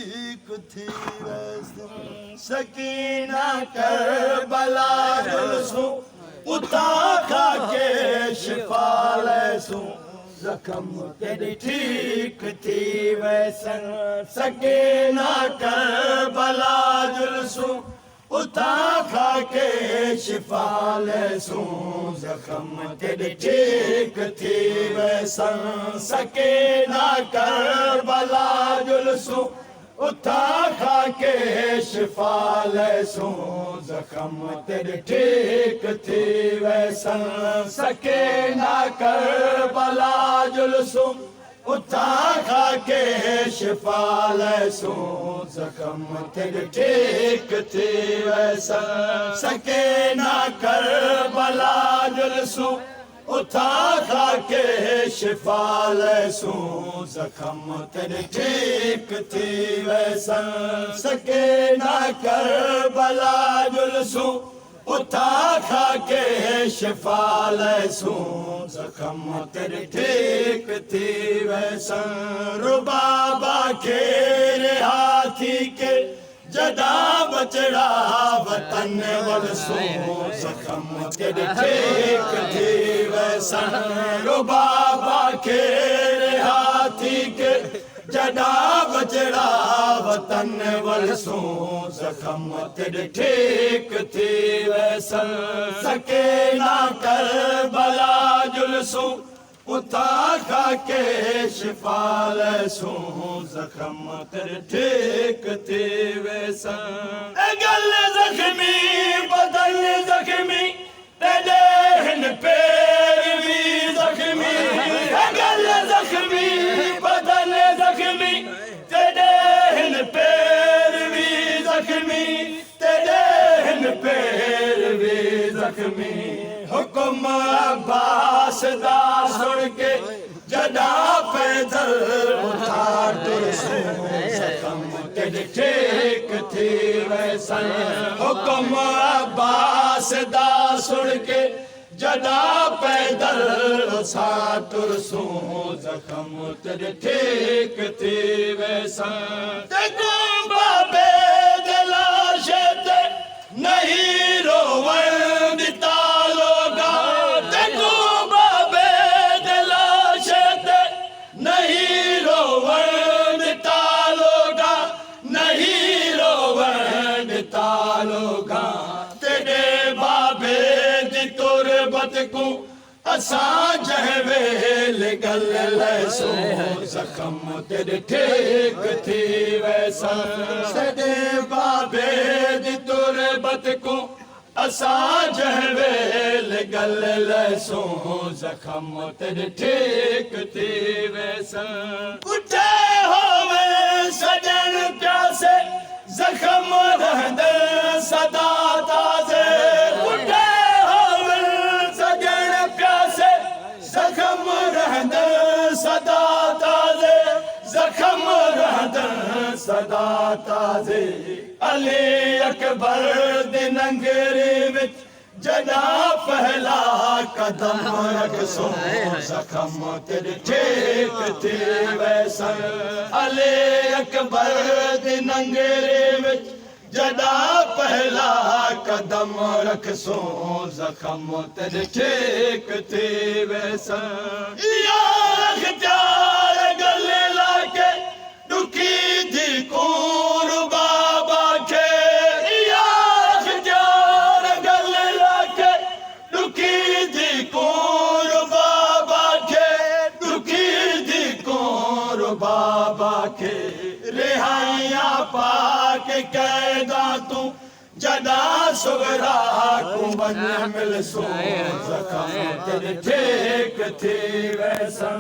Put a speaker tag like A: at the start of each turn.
A: ठीक थी वैसन सकीना करबला जुल्सू उता खा के शिफा लैसू जख्म तेरी ठीक थी वैसन सकीना करबला जुल्सू उता खा के शिफा लैसू जख्म तेरी ठीक थी वैसन सकीना करबला जुल्सू उता खा के शिफा लैसू जख्म तेरी ठीक थी वैसन सकीना करबला जुल्सू उता खा के शिफा लैसू जख्म तेरी ठीक थी वैसन सकीना करबला जुल्सू उता खा के शिफा लैसू जख्म तेरी ठीक थी वैसन सकीना करबला जुल्सू उता खा के शिफा लैसू जख्म तेरी ठीक थी वैसन रुबाबा के हाथी के जदा बचड़ा वतन वलसू जख्म तेरी ठीक थी वैसन रुबाबा के हाथी के जदा बचड़ा वतन वलसू जख्म तेरी ठीक थी वैसन सकीना करबला जुल्सू उता खा के शिफा लैसू जख्म तेरी ठीक थी वैसन गल जख्मी बदन जख्मी तेरे हिन पैर भी जख्मी गल जख्मी बदन जख्मी तेरे हिन पैर भी जख्मी तेरे हिन पैर भी जख्मी हुक्म अब्बास दा सुन के जदा पैदल उठा तुरसू जख्म तेरी ठीक थी वैसन हुक्म अब्बास दा सुन के जदा पैदल उठा तुरसू जख्म तेरी ठीक थी वैसन देखो बाबे दिलाशे ते नहीं रोवन दिता लोगा देखो बाबे दिलाशे ते नहीं रोवन दिता लोगा नहीं रोवन दिता लोगा तेरे बाबे दी तुरबत को असा जहवेल गल लैसू जख्म तेरी ठीक थी वैसन तेरे बाबे दी तुरबत को असा जहवेल गल लैसू जख्म तेरी ठीक थी वैसन उठे होवे सजन प्यासे जख्म रहंदे सदा ताजे उठे होवे सजन प्यासे जख्म रहंदे सदा ताजे जख्म रहंदे सदा ताजे अली अकबर दे नंगरे विच जदा पहला कदम रखसू जख्म तेरी ठीक थी वैसन अली अकबर दे नंगरे विच जदा पहला कदम रखसू जख्म तेरी ठीक थी वैसन यार अख्तियार गले लाके दुखी दी कूर बाबा के यार अख्तियार गले लाके दुखी दी कूर बाबा के दुखी दी कूर बाबा के रिहाइया पाक कैदा तू जदा सुगरा कुंबन मिलसू जख्म तेरी ठीक थी वैसन